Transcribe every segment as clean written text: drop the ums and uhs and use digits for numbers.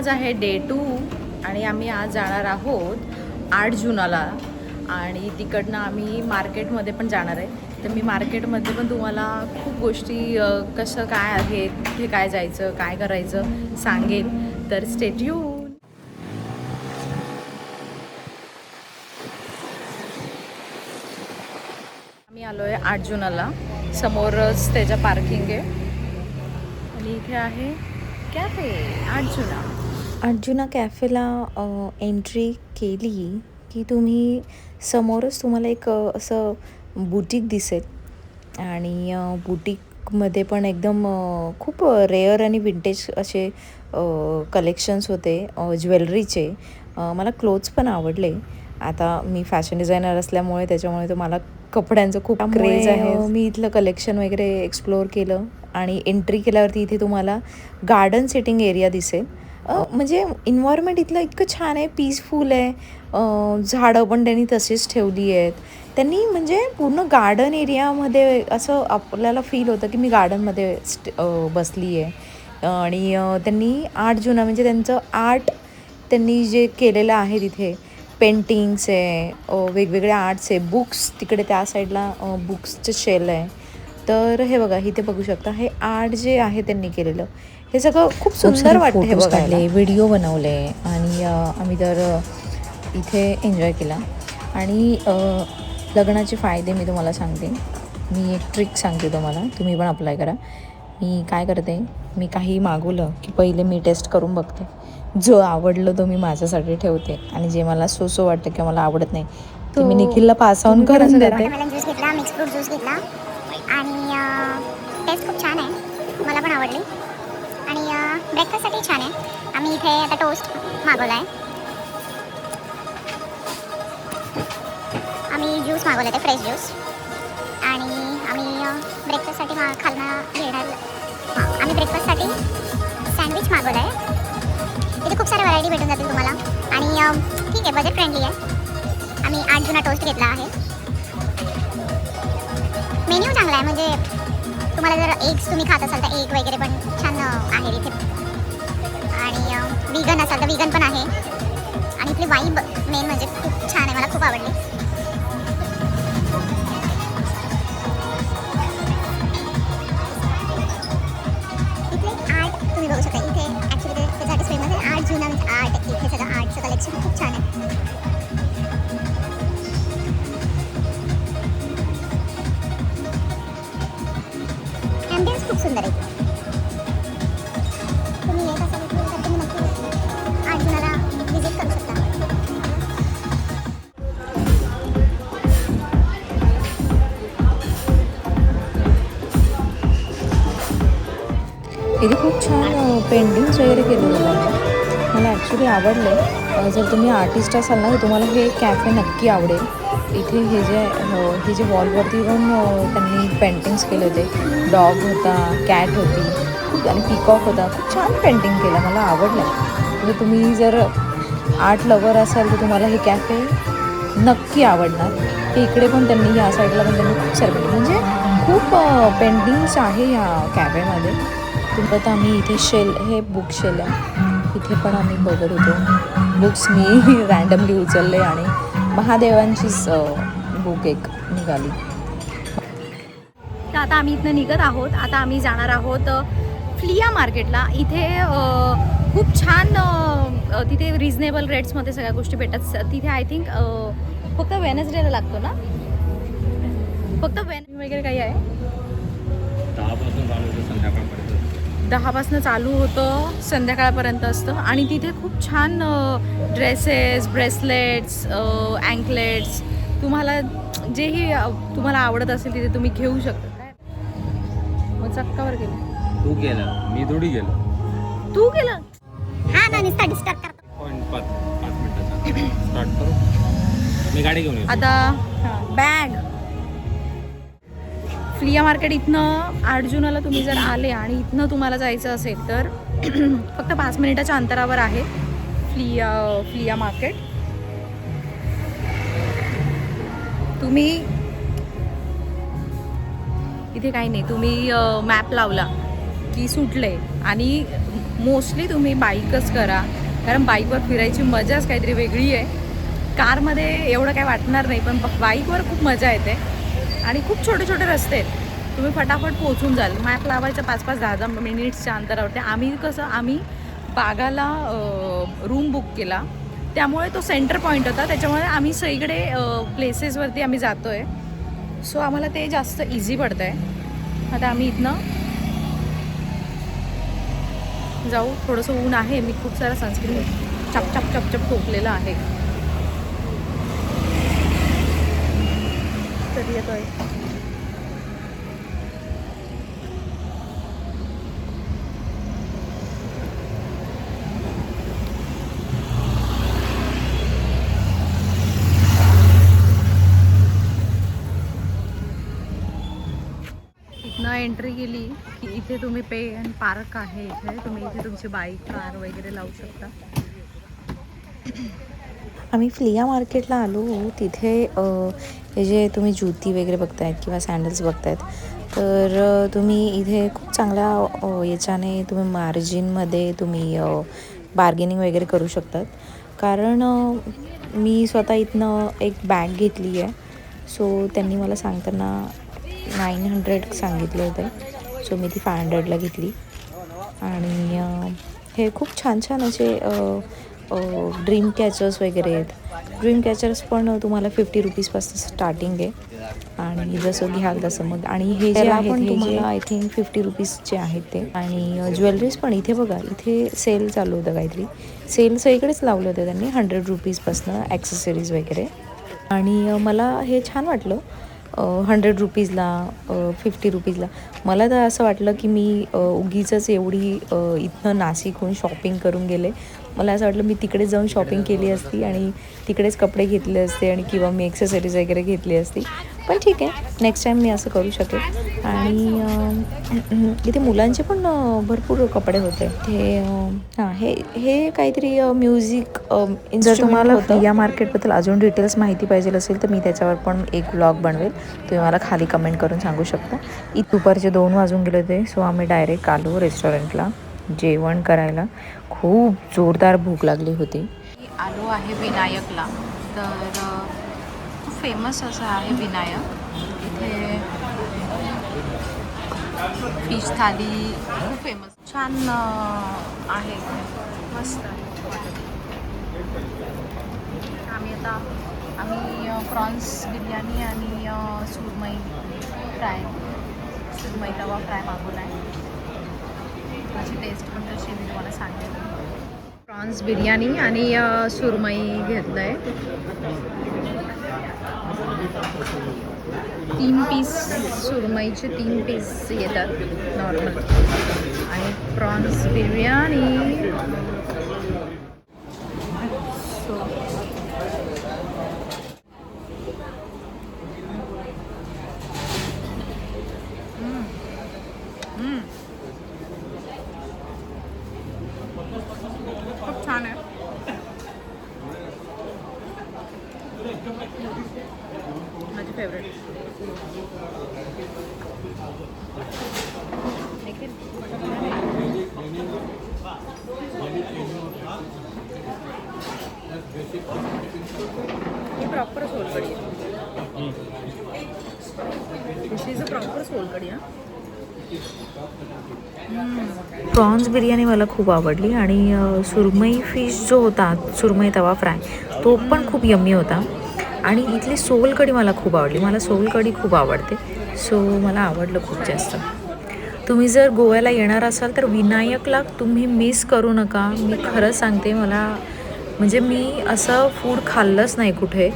आज आहे डे 2 आणि आम्ही आज जाणार आहोत 8 जूनला आणि तिकडनं आम्ही मार्केटमध्ये पण जाणार आहे. तर मी मार्केटमध्ये पण तुम्हाला खूप गोष्टी कसं काय आहे, तिथे काय जायचं, काय करायचं सांगेन. तर स्टे ट्यून. आम्ही आलो आहे 8 जूनला. समोरच त्याच्या पार्किंग आहे आणि इथे आहे कॅफे 8 जुना. 8 जुना कॅफेला एंट्री केली की तुम्ही समोरच तुम्हाला एक असं बुटीक दिसेल आणि बुटीकमध्ये पण एकदम खूप रेअर आणि विंटेज असे कलेक्शन्स होते ज्वेलरीचे. मला क्लोथ्स पण आवडले. आता मी फॅशन डिझायनर असल्यामुळे त्याच्यामुळे तर मला कपड्यांचं खूप क्रेज आहे. मी इथलं कलेक्शन वगैरे एक्सप्लोअर केलं आणि एंट्री केल्यावरती इथे तुम्हाला गार्डन सिटिंग एरिया दिसेल. म्हणजे इन्व्हायरमेंट इथलं इतकं छान आहे, पीसफुल आहे. झाडं पण त्यांनी तशीच ठेवली आहेत. त्यांनी म्हणजे पूर्ण गार्डन एरियामध्ये असं आपल्याला फील होतं की मी गार्डनमध्ये बसली आहे. आणि त्यांनी 8 जुना म्हणजे त्यांचं आर्ट त्यांनी जे केलेलं आहे तिथे पेंटिंग्स आहे, वेगवेगळे आर्ट्स आहे, बुक्स तिकडे त्या साईडला बुक्सचं शेल आहे. तर हे बघा इथे बघू शकता, हे आर्ट जे आहे त्यांनी केलेलं हे सगळं खूप सुंदर वाटतं. हे बघायला व्हिडिओ बनवले आणि आम्ही तर इथे एन्जॉय केला. आणि लग्नाचे फायदे मी तुम्हाला सांगते. मी एक ट्रिक सांगते तुम्हाला, तुम्ही पण अप्लाय करा. मी काय करते, मी काही मागवलं की पहिले मी टेस्ट करून बघते. जो आवडलं तो मी माझ्यासाठी ठेवते आणि जे मला सो वाटतं किंवा मला आवडत नाही ते मी निखिलला पास ऑन करून देते. ज्यूस घेतला, मिक्स फ्रूट ज्यूस घेतला आणि टेस्ट खूप छान आहे, मला पण आवडली. आणि ब्रेकफास्टसाठी छान आहे. आम्ही इथे आता टोस्ट मागवला आहे. आम्ही ज्यूस मागवले ते फ्रेश ज्यूस आणि आम्ही ब्रेकफास्टसाठी खालनं घेणार. आम्ही ब्रेकफास्टसाठी सँडविच मागवलं आहे. इथे खूप साऱ्या व्हरायटी भेटून जातील तुम्हाला आणि ठीक आहे, बजेट फ्रेंडली आहे. आम्ही 8 जुना टोस्ट घेतला आहे. मेन्यू चांगला आहे, म्हणजे तुम्हाला जर एग्स तुम्ही खात असाल तर एग वगैरे पण छान आहे इथे. आणि विगन असाल तर विगन पण आहे. आणि इथली वाईब मेन म्हणजे खूप छान आहे, मला खूप आवडली. इथले आर्ट तुम्ही बघू शकता. इथे ॲक्च्युली त्यासाठी फेमस आहे 8 जुना म्हणजे आर्ट. इथे सगळं आर्टचं कलेक्शन खूप छान आहे. ॲम्बियन्स खूप सुंदर आहे. तुम्ही येत असाल इथे तर तुम्ही नक्की 8 जुनाला व्हिजिट करू शकता. इथे खूप छान पेंटिंग्स वगैरे केलेले आहेत. मला ॲक्च्युली आवडले. जर तुम्ही आर्टिस्ट असाल ना तर तुम्हाला हे कॅफे नक्की आवडेल. इथे हे जे वॉलवरती पण त्यांनी पेंटिंग्स केले होते. डॉग होता, कॅट होती खूप आणि पिकॉक होता. खूप छान पेंटिंग केलं, मला आवडलं. म्हणजे तुम्ही जर आर्ट लवर असाल तर तुम्हाला हे कॅफे नक्की आवडणार. हे इकडे पण त्यांनी ह्या साईडला पण त्यांनी खूप सारे म्हणजे खूप पेंटिंग्स आहे ह्या कॅफेमध्ये. तर आम्ही इथे हे बुक शेल आहे, इथे पण आम्ही बघत होतो. बुक्स मी रँडमली उचलले आणि महादेवांचीच बुक एक निघाली. तर आता आम्ही इथनं निघत आहोत. आता आम्ही जाणार आहोत फ्लिया मार्केटला. इथे खूप छान तिथे रिजनेबल रेट्समध्ये सगळ्या गोष्टी भेटतात. तिथे आय थिंक फक्त वेनसडेला लागतो ना, फक्त वगैरे काही आहे. 10 चालू होतं, संध्याकाळपर्यंत असतं. आणि तिथे खूप छान ड्रेसेस, ब्रेसलेट्स, अँकलेट्स, तुम्हाला जेही तुम्हाला आवडत असेल तिथे तुम्ही घेऊ शकता. काय मग चक्कावर गेलं? तू गेला, मी थोडी गेलो. तू गेला? हा ना, नुसता डिस्टर्ब करतो. 5 मिनिटाचा स्टार्ट करू. मी गाडी घेऊन येतो. आता बॅग फ्लिया मार्केट इथनं 8 जूनला तुम्ही जर आले आणि इथनं तुम्हाला जायचं असेल तर फक्त 5 मिनिटाच्या अंतरावर आहे फ्लिया मार्केट. तुम्ही इथे काही नाही, तुम्ही मॅप लावला की सुटले आणि मोस्टली तुम्ही बाईकच करा, कारण बाईकवर फिरायची मजाच काहीतरी वेगळी आहे. कारमध्ये एवढं काय वाटणार नाही, पण बाईकवर खूप मजा येते आणि खूप छोटे छोटे रस्ते आहेत, तुम्ही फटाफट पोहोचून जाल. मॅप लावायचं 5-5, 10-10 मिनिट्सच्या अंतरावरती. आम्ही बागाला रूम बुक केला, त्यामुळे तो सेंटर पॉईंट होता, त्याच्यामुळे आम्ही सगळीकडे प्लेसेसवरती आम्ही जातो आहे. सो आम्हाला ते जास्त इझी पडतं आहे. आता आम्ही इथनं जाऊ. थोडंसं ऊन आहे, मी खूप सारा सनस्क्रीन चप चप चप चप टोकलेलं आहे. कधी येतोय इथनं एंट्री केली की इथे तुम्ही पे अँड पार्क आहे. इथे तुम्ही इथे तुमची बाईक कार वगैरे लावू शकता. आम्ही फ्लिया मार्केटला आलो. तिथे हे जे तुम्ही जुती वगैरे बघतायत किंवा सँडल्स बघतायत, तर तुम्ही इथे खूप चांगल्या याच्याने तुम्ही मार्जिनमध्ये तुम्ही बार्गेनिंग वगैरे करू शकतात. कारण मी स्वतः इथनं एक बॅग घेतली आहे. सो त्यांनी मला सांगताना 900 सांगितले होते. सो मी ती 500ला घेतली. आणि हे खूप छान छान असे ड्रीम कॅचर्स वगैरे आहेत. ड्रीम कॅचर्स पण तुम्हाला 50 रुपीजपासून स्टार्टिंग आहे आणि जसं घ्याल तसं मग. आणि हे जे आहेत हे तुम्हाला आय थिंक 50 रुपीजचे आहेत ते. आणि ज्वेलरीज पण इथे बघा, इथे सेल चालू होतं काहीतरी. सेल सगळीकडेच लावलं होतं त्यांनी 100 रुपीजपासून ॲक्सेसरीज वगैरे. आणि मला हे छान वाटलं. 100 रुपीजला 50 रुपीजला. मला तर असं वाटलं की मी उगीचंच एवढी इथनं नाशिकहून शॉपिंग करून गेले. मला असं वाटलं मी तिकडे जाऊन शॉपिंग केली असती आणि तिकडेच कपडे घेतले असते आणि किंवा मी एक्सेसरीज वगैरे घेतली असती. पण ठीक आहे, नेक्स्ट टाईम मी असं करू शकेल. आणि इथे मुलांचे पण भरपूर कपडे होते. हे काहीतरी म्युझिक जर तुम्हाला या मार्केटबद्दल अजून डिटेल्स माहिती पाहिजे असेल तर मी त्याच्यावर पण एक ब्लॉग बनवेल. तुम्ही मला खाली कमेंट करून सांगू शकता. दुपारचे 2 वाजून गेले होते. सो आम्ही डायरेक्ट आलो रेस्टॉरंटला जेवण करायला. खूप जोरदार भूक लागली होती. आलो आहे विनायकला. तर खूप फेमस असं आहे विनायक. इथे फिश थाली खूप फेमस, छान आहे, मस्त. आम्ही प्रॉन्स बिर्याणी आणि सुरमई तवा फ्राय मागवला आहे. त्याची टेस्ट पण कशी मी तुम्हाला सांगेन. प्रॉन्स बिर्याणी आणि सुरमई घेतलं आहे. 3 पीस सुरमईचे 3 पीस येतात नॉर्मल. आणि प्रॉन्स बिर्याणी खूप छान आहे. माझी फेवरेट. ही प्रॉपर सोलकढी आहे. This is a proper solkadhi. Prawns biryani मला खूप आवडली. आणि सुरमई फिश जो होता, सुरमई तवा फ्राय, तो पण खूप यम्मी होता. आणि इथली सोलकढी मला खूप आवडली. मला सोलकढी खूप आवडते. सो मला आवडलं खूप जास्त. तुम्ही जर गोव्याला येणार असाल तर विनायकला तुम्ही मिस करू नका. मी खरंच सांगते, मला म्हणजे मी असं फूड खाल्लंच नाही कुठे.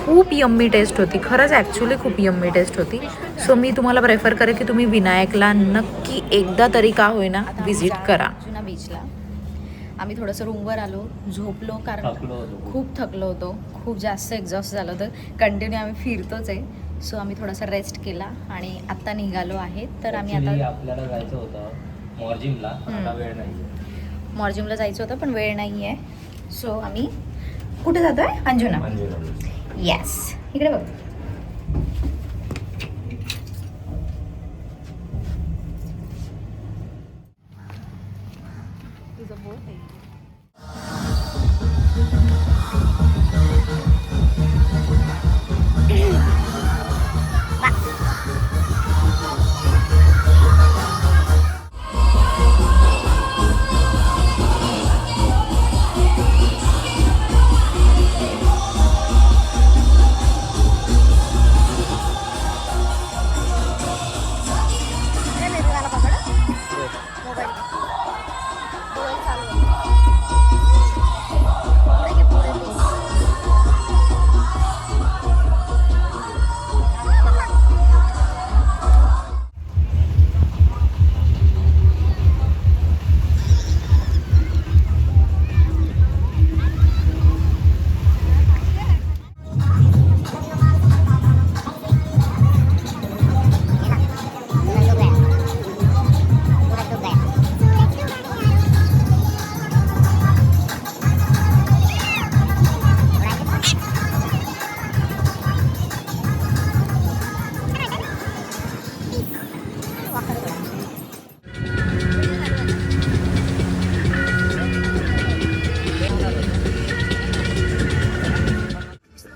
खूप यम्मी टेस्ट होती, खरंच ॲक्च्युली खूप यम्मी टेस्ट होती. सो मी तुम्हाला प्रेफर करेन की तुम्ही विनायकला नक्की एकदा तरी का होईना व्हिजिट करा. जुना बीचला आम्ही थोडंसं रूमवर आलो, झोपलो, कारण खूप थकलो होतो. खूप जास्त एक्झॉस्ट झालं होतं. कंटिन्यू आम्ही फिरतोच आहे. सो आम्ही थोडासा रेस्ट केला आणि आत्ता निघालो आहे. तर आम्ही आता आपल्याला जायचं होतं मॉर्जिमला, आता वेळ नाही. मॉर्जिमला जायचं होतं पण वेळ नाही आहे. सो आम्ही कुठे जातो आहे? अंजुना. येस, इकडे बघ. तुझं बोल काही.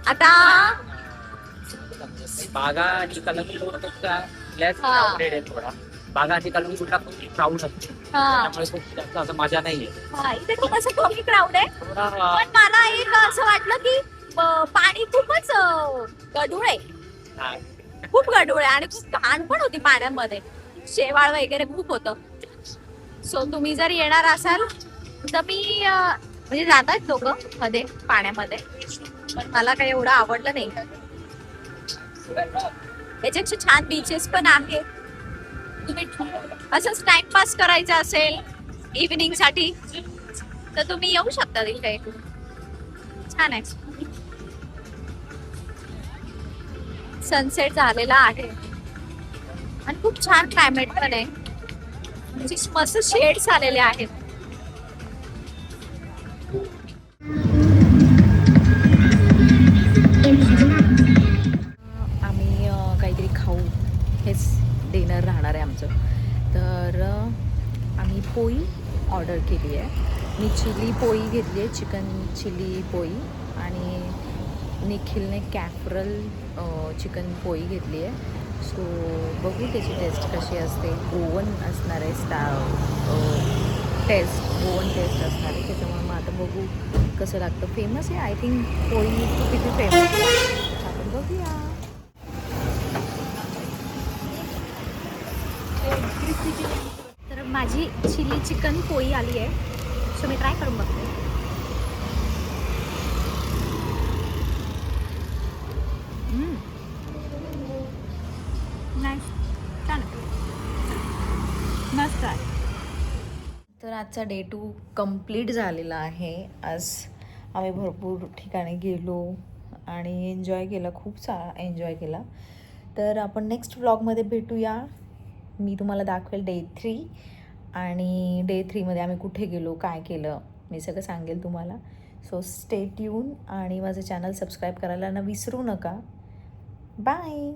आता बागा आणि कलंगूटचा लॅस हा. क्राऊडेड आहे थोडा. बागा आणि कलंगूटला खूप क्राऊड असतो, त्यामुळे खूप जास्त असं मजा नाहीये. इथे खूप असं कमी क्राऊड आहे. थोडा पण मला एक असं वाटलं की पाणी खूपच गढूळ आहे. हा, खूप गढूळ आहे आणि खूप घाण पण होती पाण्यामध्ये. शेवाळ वगैरे खूप होतं. सो तुम्ही जर येणार असाल तर मी म्हणजे जातात लोक मध्ये पाण्यामध्ये, पण मला काही एवढं आवडलं नाही. याच्यापेक्षा छान बीचेस पण आहेत. तुम्ही असंच टाइमपास करायचा असेल इव्हिनिंग साठी तर तुम्ही येऊ शकता तिथे. छान आहे. सनसेट झालेला आहे आणि खूप छान क्लायमेट पण आहे. म्हणजे मस्त शेड्स आलेले आहेत. आम्ही काहीतरी खाऊ, हेच डिनर राहणार आहे आमचं. तर आम्ही पोळी ऑर्डर केली आहे. मी चिली पोळी घेतली आहे, चिकन चिली पोळी, आणि निखिलने कॅफरल चिकन पोळी घेतली आहे. सो बघू त्याची टेस्ट कशी असते. गोवन असणार आहे, टेस्ट गोवन टेस्ट असणार आहे. त्याच्यामुळे मग आता बघू कसं लागतं. फेमस आहे आय थिंक पोळी किती फेमस आहे, आपण बघूया. तर माझी चिली चिकन पोळी आली आहे, सो मी ट्राय करून बघते. छान मस्त आहे. तर आजचा डे 2 कंप्लीट झालेला आहे. आज आम्ही भरपूर ठिकाणी गेलो आणि एन्जॉय केला, खूप सारा एन्जॉय केला. तर आपण नेक्स्ट व्लॉगमध्ये भेटूया. मी तुम्हाला दाखवेल डे 3, आणि डे 3मध्ये आम्ही कुठे गेलो, काय केलं, मी सगळं सांगेल तुम्हाला. सो स्टे ट्यून आणि माझं चॅनल सबस्क्राईब करायला विसरू नका. बाय.